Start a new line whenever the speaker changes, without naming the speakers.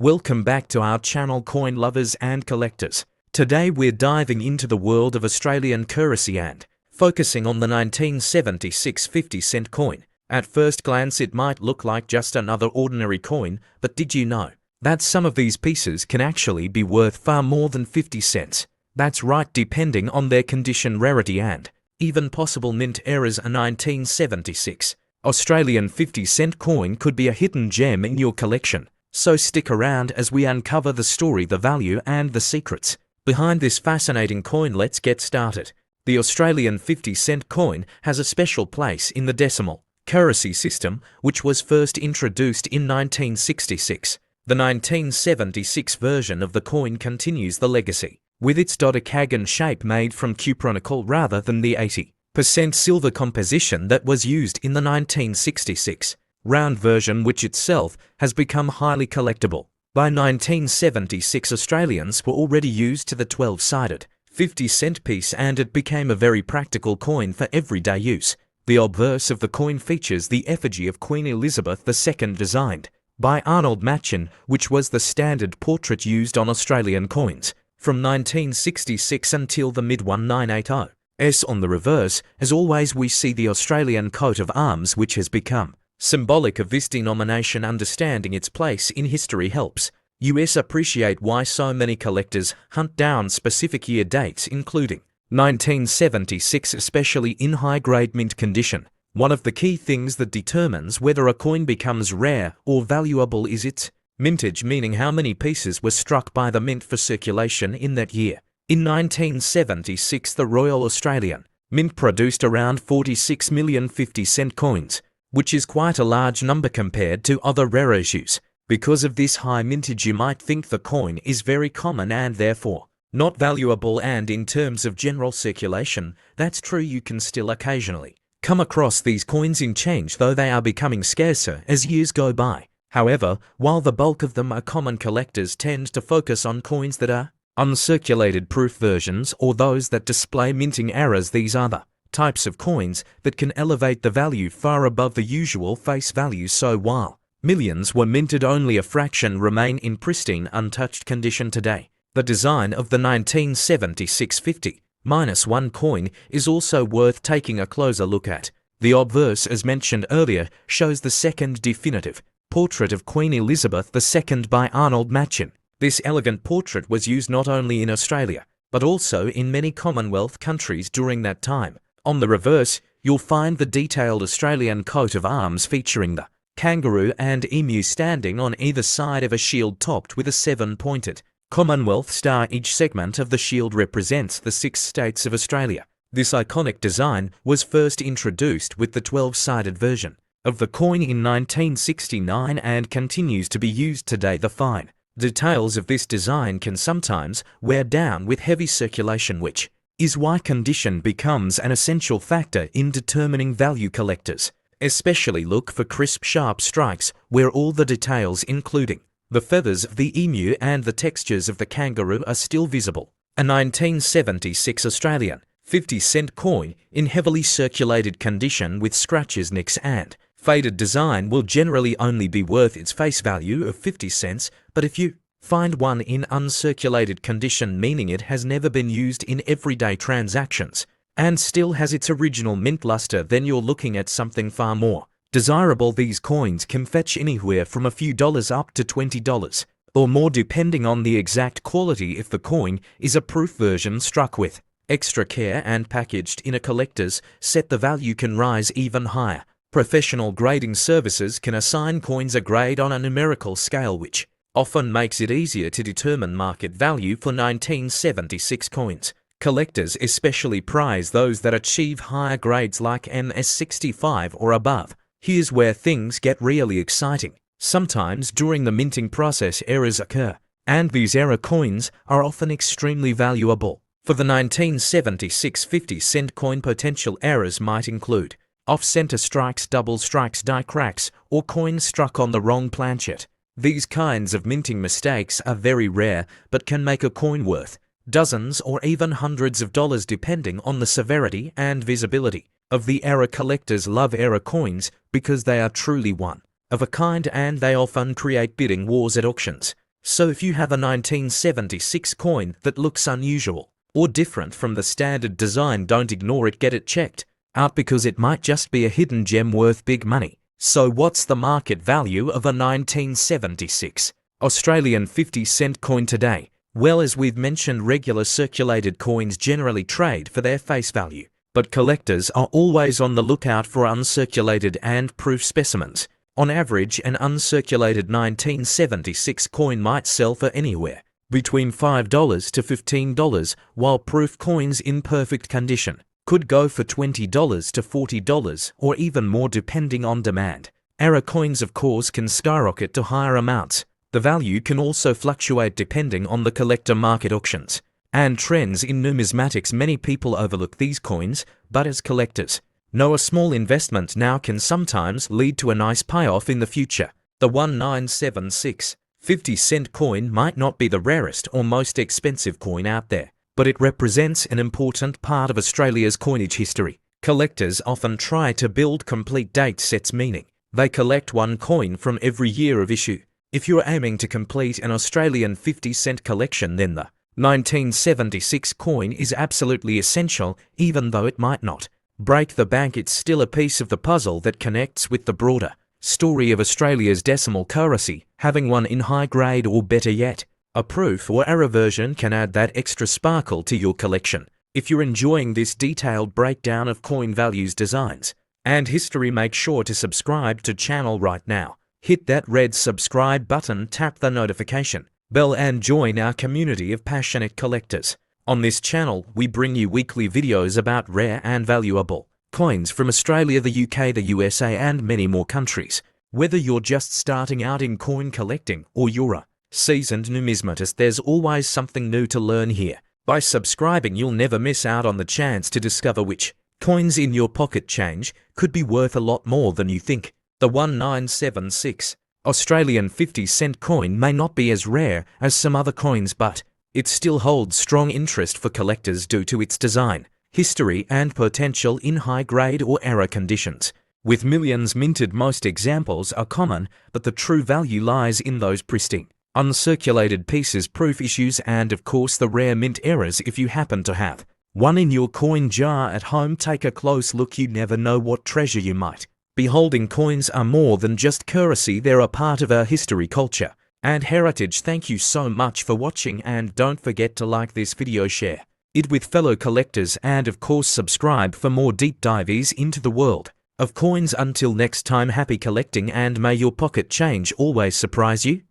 Welcome back to our channel, coin lovers and collectors. Today we're diving into the world of Australian currency and focusing on the 1976 50-cent coin. At first glance it might look like just another ordinary coin, but did you know that some of these pieces can actually be worth far more than 50 cents? That's right, depending on their condition, rarity and even possible mint errors. A 1976 Australian 50-cent coin could be a hidden gem in your collection, so stick around as we uncover the story, the value and the secrets behind this fascinating coin. Let's get started. The Australian 50-cent coin has a special place in the decimal currency system, which was first introduced in 1966. The 1976 version of the coin continues the legacy, with its dodecagon shape made from cupronickel rather than the 80% silver composition that was used in the 1966 round version, which itself has become highly collectible. By 1976, Australians were already used to the 12-sided 50-cent piece, and it became a very practical coin for everyday use. The obverse of the coin features the effigy of Queen Elizabeth II, designed by Arnold Machin, which was the standard portrait used on Australian coins from 1966 until the mid-1980s. On the reverse, as always, we see the Australian coat of arms, which has become symbolic of this denomination. Understanding its place in history helps us appreciate why so many collectors hunt down specific year dates, including 1976, especially in high-grade mint condition. One of the key things that determines whether a coin becomes rare or valuable is its mintage, meaning how many pieces were struck by the mint for circulation in that year. In 1976, the Royal Australian Mint produced around 46 million 50-cent coins, which is quite a large number compared to other rare issues. Because of this high mintage, you might think the coin is very common and therefore not valuable, and in terms of general circulation, that's true. You can still occasionally come across these coins in change, though they are becoming scarcer as years go by. However, while the bulk of them are common, collectors tend to focus on coins that are uncirculated proof versions or those that display minting errors. These are the types of coins that can elevate the value far above the usual face value. So while millions were minted, only a fraction remain in pristine, untouched condition today. The design of the 1976 50-1 coin is also worth taking a closer look at. The obverse, as mentioned earlier, shows the second definitive portrait of Queen Elizabeth II by Arnold Machin. This elegant portrait was used not only in Australia, but also in many Commonwealth countries during that time. On the reverse, you'll find the detailed Australian coat of arms featuring the kangaroo and emu standing on either side of a shield topped with a 7-pointed Commonwealth star. Each segment of the shield represents the 6 states of Australia. This iconic design was first introduced with the 12-sided version of the coin in 1969 and continues to be used today. The fine details of this design can sometimes wear down with heavy circulation, which is why condition becomes an essential factor in determining value. Collectors especially look for crisp, sharp strikes where all the details, including the feathers of the emu and the textures of the kangaroo, are still visible. A 1976 Australian 50-cent coin in heavily circulated condition with scratches, nicks and faded design will generally only be worth its face value of 50 cents, but if you find one in uncirculated condition, meaning it has never been used in everyday transactions and still has its original mint luster, then you're looking at something far more desirable. These coins can fetch anywhere from a few dollars up to $20 or more, depending on the exact quality. If the coin is a proof version struck with extra care and packaged in a collector's set, the value can rise even higher. Professional grading services can assign coins a grade on a numerical scale, which often makes it easier to determine market value for 1976 coins. Collectors especially prize those that achieve higher grades like MS65 or above. Here's where things get really exciting. Sometimes during the minting process, errors occur, and these error coins are often extremely valuable. For the 1976 50-cent coin, potential errors might include off-center strikes, double strikes, die cracks, or coins struck on the wrong planchet. These kinds of minting mistakes are very rare, but can make a coin worth dozens or even hundreds of dollars depending on the severity and visibility of the error. Collectors love error coins because they are truly one of a kind, and they often create bidding wars at auctions. So if you have a 1976 coin that looks unusual or different from the standard design, don't ignore it, get it checked out because it might just be a hidden gem worth big money. So what's the market value of a 1976 Australian 50-cent coin today? Well, as we've mentioned, regular circulated coins generally trade for their face value, but collectors are always on the lookout for uncirculated and proof specimens. On average, an uncirculated 1976 coin might sell for anywhere between $5 to $15, while proof coins in perfect condition could go for $20 to $40 or even more depending on demand. Error coins, of course, can skyrocket to higher amounts. The value can also fluctuate depending on the collector market auctions and trends in numismatics. Many people overlook these coins, but as collectors know, a small investment now can sometimes lead to a nice payoff in the future. The 1976 50-cent coin might not be the rarest or most expensive coin out there, but it represents an important part of Australia's coinage history. Collectors often try to build complete date sets, meaning they collect one coin from every year of issue. If you're aiming to complete an Australian 50-cent collection, then the 1976 coin is absolutely essential. Even though it might not break the bank, it's still a piece of the puzzle that connects with the broader story of Australia's decimal currency. Having one in high grade, or better yet, a proof or error version, can add that extra sparkle to your collection. If you're enjoying this detailed breakdown of coin values, designs, and history, make sure to subscribe to channel right now. Hit that red subscribe button, tap the notification bell, and join our community of passionate collectors. On this channel, we bring you weekly videos about rare and valuable coins from Australia, the UK, the USA, and many more countries. Whether you're just starting out in coin collecting or you're a seasoned numismatist, there's always something new to learn here. By subscribing, you'll never miss out on the chance to discover which coins in your pocket change could be worth a lot more than you think. The 1976 Australian 50-cent coin may not be as rare as some other coins, but it still holds strong interest for collectors due to its design, history, and potential in high-grade or error conditions. With millions minted, most examples are common, but the true value lies in those pristine, uncirculated pieces, proof issues, and of course the rare mint errors. If you happen to have one in your coin jar at home, take a close look. You never know what treasure you might be holding. Coins are more than just currency, they're a part of our history, culture, and heritage. Thank you so much for watching, and don't forget to like this video, share it with fellow collectors, and of course subscribe for more deep dives into the world of coins. Until next time, happy collecting, and may your pocket change always surprise you.